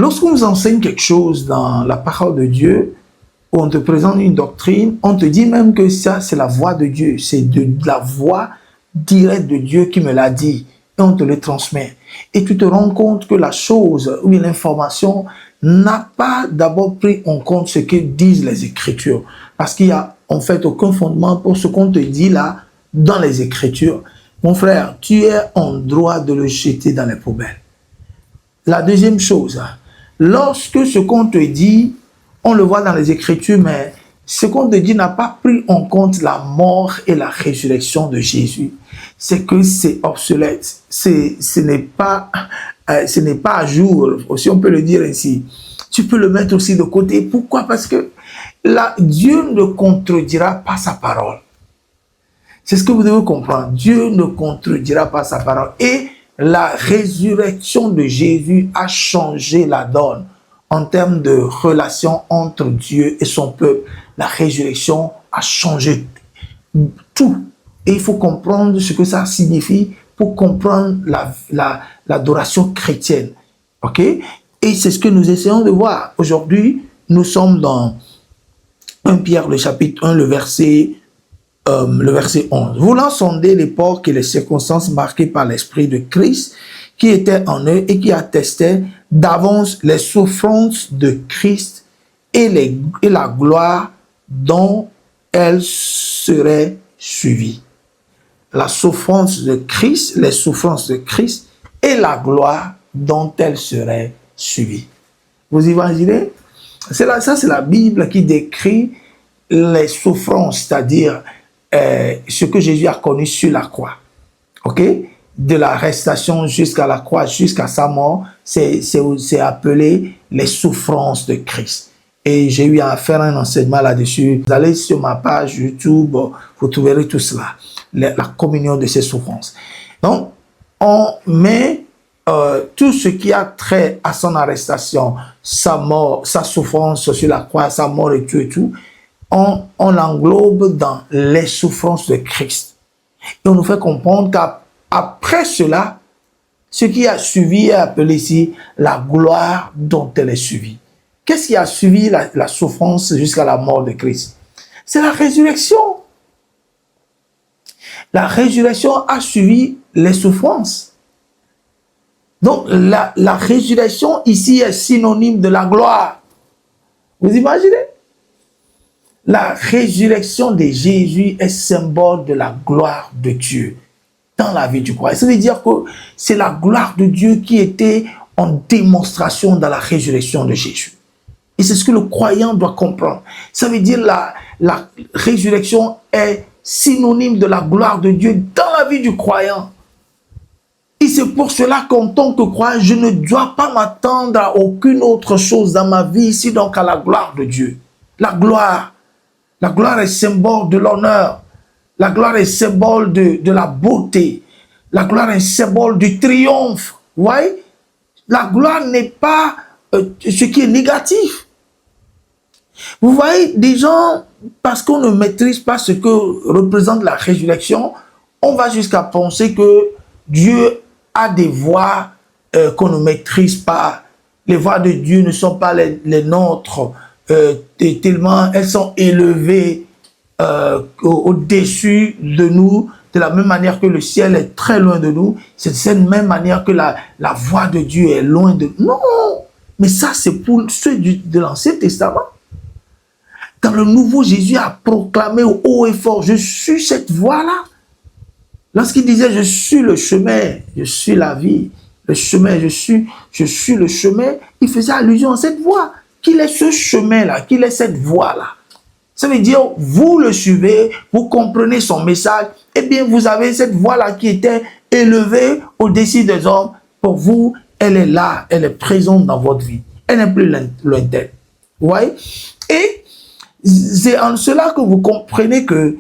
Lorsqu'on vous enseigne quelque chose dans la parole de Dieu, on te présente une doctrine, on te dit même que ça, c'est la voix de Dieu, c'est de la voix directe de Dieu qui me l'a dit, et on te le transmet. Et tu te rends compte que la chose ou l'information n'a pas d'abord pris en compte ce que disent les Écritures. Parce qu'il n'y a en fait aucun fondement pour ce qu'on te dit là dans les Écritures. Mon frère, tu es en droit de le jeter dans les poubelles. La deuxième chose, lorsque ce qu'on te dit, on le voit dans les Écritures, mais ce qu'on te dit n'a pas pris en compte la mort et la résurrection de Jésus, c'est que c'est obsolète. Ce n'est pas à jour, si on peut le dire ainsi. Tu peux le mettre aussi de côté. Pourquoi? Parce que là, Dieu ne contredira pas sa parole. C'est ce que vous devez comprendre. Dieu ne contredira pas sa parole. Et la résurrection de Jésus a changé la donne en termes de relation entre Dieu et son peuple. La résurrection a changé tout. Et il faut comprendre ce que ça signifie pour comprendre l'adoration chrétienne. Ok? Et c'est ce que nous essayons de voir. Aujourd'hui, nous sommes dans 1 Pierre, le chapitre 1, le verset 11. Voulant sonder l'époque et les circonstances marquées par l'Esprit de Christ qui était en eux et qui attestait d'avance les souffrances de Christ et la gloire dont elles seraient suivies. La souffrance de Christ, les souffrances de Christ et la gloire dont elles seraient suivies. Vous imaginez? Ça, c'est la Bible qui décrit les souffrances, c'est-à-dire ce que Jésus a connu sur la croix. Ok? De l'arrestation jusqu'à la croix, jusqu'à sa mort, c'est appelé les souffrances de Christ. Et j'ai eu à faire un enseignement là-dessus. Vous allez sur ma page YouTube, vous trouverez tout cela, la communion de ces souffrances. Donc, on met tout ce qui a trait à son arrestation, sa mort, sa souffrance sur la croix, sa mort et tout, on l'englobe dans les souffrances de Christ. Et on nous fait comprendre qu'après cela, ce qui a suivi est appelé ici la gloire dont elle est suivie. Qu'est-ce qui a suivi la souffrance jusqu'à la mort de Christ? C'est la résurrection. La résurrection a suivi les souffrances. Donc, la résurrection ici est synonyme de la gloire. Vous imaginez? La résurrection de Jésus est symbole de la gloire de Dieu dans la vie du croyant. Ça veut dire que c'est la gloire de Dieu qui était en démonstration dans la résurrection de Jésus. Et c'est ce que le croyant doit comprendre. Ça veut dire la résurrection est synonyme de la gloire de Dieu dans la vie du croyant. Et c'est pour cela qu'en tant que croyant, je ne dois pas m'attendre à aucune autre chose dans ma vie ici, donc à la gloire de Dieu. La gloire est symbole de l'honneur. La gloire est symbole de la beauté. La gloire est symbole du triomphe. Vous voyez? La gloire n'est pas ce qui est négatif. Vous voyez, des gens, parce qu'on ne maîtrise pas ce que représente la résurrection, on va jusqu'à penser que Dieu a des voies qu'on ne maîtrise pas. Les voies de Dieu ne sont pas les nôtres, tellement elles sont élevées au-dessus de nous, de la même manière que le ciel est très loin de nous. C'est de cette même manière que la voix de Dieu est loin de nous. Non, mais ça c'est pour ceux de l'Ancien Testament. Dans le Nouveau, Jésus a proclamé au haut et fort, je suis cette voie-là. Lorsqu'il disait, je suis le chemin, je suis la vie, le chemin, je suis le chemin, il faisait allusion à cette voie. Qu'il est ce chemin-là, qu'il est cette voie-là. Ça veut dire, vous le suivez, vous comprenez son message, eh bien, vous avez cette voie-là qui était élevée au-dessus des hommes. Pour vous, elle est là, elle est présente dans votre vie. Elle n'est plus lointaine. Vous voyez? Et c'est en cela que vous comprenez que,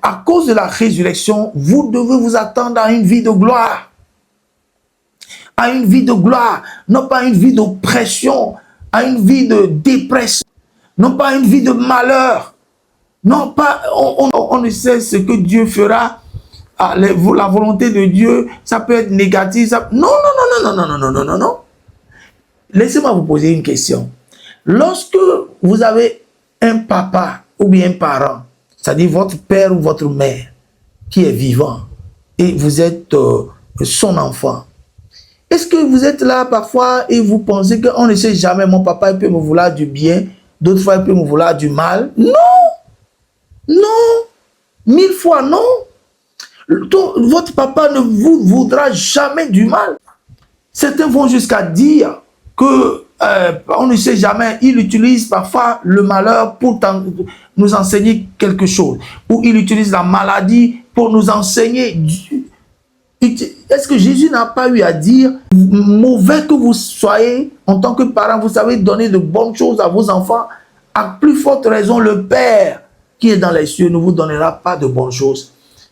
à cause de la résurrection, vous devez vous attendre à une vie de gloire. À une vie de gloire, non pas une vie d'oppression, à une vie de dépression, non pas une vie de malheur, non pas, on ne sait ce que Dieu fera, la volonté de Dieu, ça peut être négatif, ça, non. laissez-moi vous poser une question. Lorsque vous avez un papa ou bien un parent, c'est-à-dire votre père ou votre mère, qui est vivant, et vous êtes son enfant, est-ce que vous êtes là parfois et vous pensez qu'on ne sait jamais, mon papa il peut me vouloir du bien, d'autres fois il peut me vouloir du mal? Non! Non! 1000 fois non! Votre papa ne vous voudra jamais du mal. Certains vont jusqu'à dire que on ne sait jamais, il utilise parfois le malheur pour nous enseigner quelque chose, ou il utilise la maladie pour nous enseigner. Est-ce que Jésus n'a pas eu à dire, mauvais que vous soyez, en tant que parent, vous savez donner de bonnes choses à vos enfants, à plus forte raison, le Père qui est dans les cieux ne vous donnera pas de bonnes choses.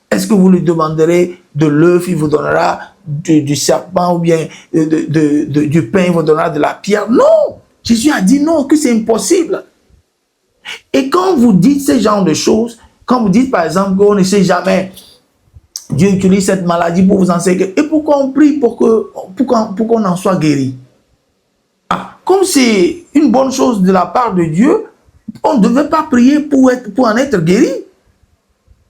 Est-ce que vous lui demanderez de l'œuf, il vous donnera du serpent, ou bien du pain, il vous donnera de la pierre? Non! Jésus a dit non, que c'est impossible. Et quand vous dites ce genre de choses, quand vous dites par exemple qu'on ne sait jamais, Dieu utilise cette maladie pour vous enseigner, et pourquoi on prie pour qu'on en soit guéri? Comme c'est une bonne chose de la part de Dieu, on ne devait pas prier pour en être guéri.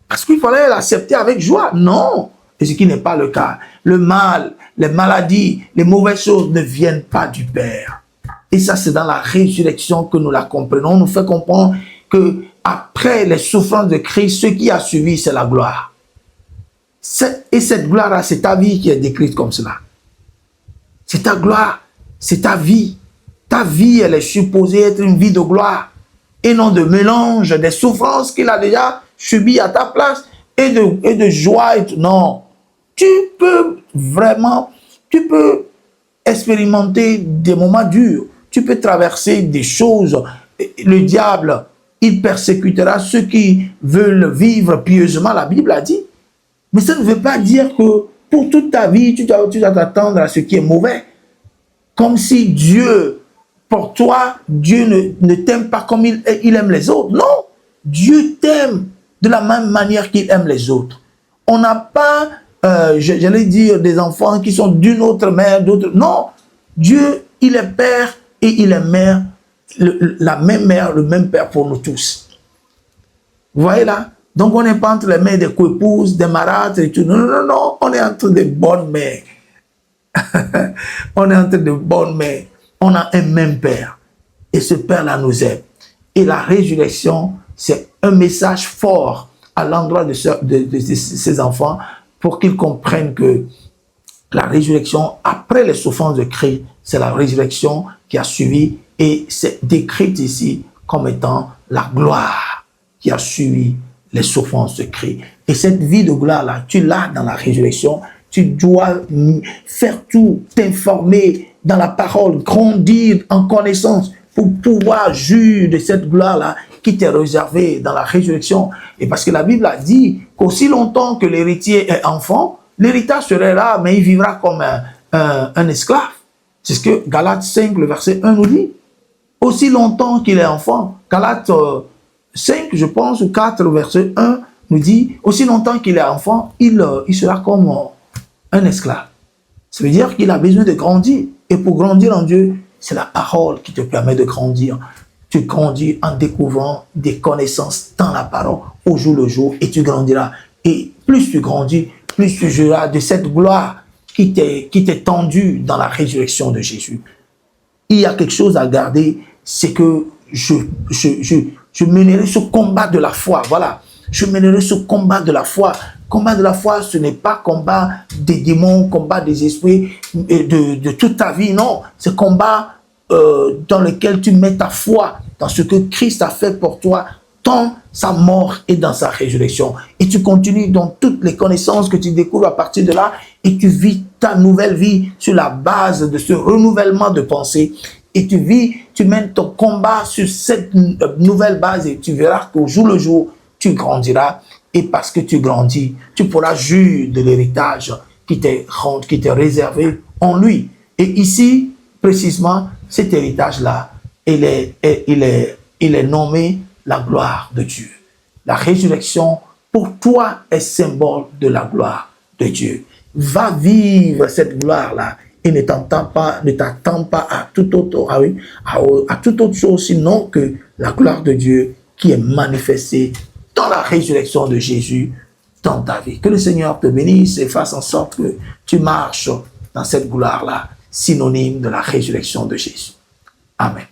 Parce qu'il fallait l'accepter avec joie. Non, et ce qui n'est pas le cas. Le mal, les maladies, les mauvaises choses ne viennent pas du Père. Et ça, c'est dans la résurrection que nous la comprenons. On nous fait comprendre que après les souffrances de Christ, ce qui a suivi, c'est la gloire. Et cette gloire-là, c'est ta vie qui est décrite comme cela. C'est ta gloire, c'est ta vie. Ta vie, elle est supposée être une vie de gloire et non de mélange des souffrances qu'il a déjà subies à ta place et de joie. Non, tu peux expérimenter des moments durs. Tu peux traverser des choses. Le diable, il persécutera ceux qui veulent vivre pieusement, la Bible a dit. Mais ça ne veut pas dire que pour toute ta vie, tu dois t'attendre à ce qui est mauvais. Comme si Dieu, pour toi, Dieu ne t'aime pas comme il aime les autres. Non, Dieu t'aime de la même manière qu'il aime les autres. On n'a pas, j'allais dire, des enfants qui sont d'une autre mère, d'autres. Non, Dieu, il est père et il est mère, la même mère, le même père pour nous tous. Vous voyez là? Donc on n'est pas entre les mains des coépouses, des marâtres et tout. Non, non, non, non, on est entre des bonnes mères. On est entre de bonnes mères. On a un même Père. Et ce Père-là nous aime. Et la résurrection, c'est un message fort à l'endroit de ces enfants pour qu'ils comprennent que la résurrection, après les souffrances de Christ, c'est la résurrection qui a suivi et c'est décrite ici comme étant la gloire qui a suivi les souffrances de Christ. Et cette vie de gloire-là, tu l'as dans la résurrection. Tu dois faire tout, t'informer dans la parole, grandir en connaissance pour pouvoir jouir de cette gloire-là qui t'est réservée dans la résurrection. Et parce que la Bible a dit qu'aussi longtemps que l'héritier est enfant, l'héritage serait là, mais il vivra comme un esclave. C'est ce que Galates 5, le verset 1 nous dit. Aussi longtemps qu'il est enfant, Galates 5, je pense, ou 4, le verset 1 nous dit, aussi longtemps qu'il est enfant, il sera comme un esclave. Ça veut dire qu'il a besoin de grandir. Et pour grandir en Dieu, c'est la parole qui te permet de grandir. Tu grandis en découvrant des connaissances dans la parole au jour le jour et tu grandiras. Et plus tu grandis, plus tu jouiras de cette gloire qui t'est tendue dans la résurrection de Jésus. Il y a quelque chose à garder, c'est que je mènerai ce combat de la foi. Voilà. Je mènerai ce combat de la foi. Combat de la foi, ce n'est pas combat des démons, combat des esprits de toute ta vie, non. C'est combat dans lequel tu mets ta foi dans ce que Christ a fait pour toi, dans sa mort et dans sa résurrection. Et tu continues dans toutes les connaissances que tu découvres à partir de là et tu vis ta nouvelle vie sur la base de ce renouvellement de pensée. Et tu mènes ton combat sur cette nouvelle base et tu verras qu'au jour le jour, tu grandiras. Et parce que tu grandis, tu pourras jouir de l'héritage qui t'est réservé en lui. Et ici, précisément, cet héritage-là, il est nommé la gloire de Dieu. La résurrection, pour toi, est symbole de la gloire de Dieu. Va vivre cette gloire-là et ne t'attends pas à toute autre chose, sinon que la gloire de Dieu qui est manifestée dans la résurrection de Jésus dans ta vie. Que le Seigneur te bénisse et fasse en sorte que tu marches dans cette gloire-là, synonyme de la résurrection de Jésus. Amen.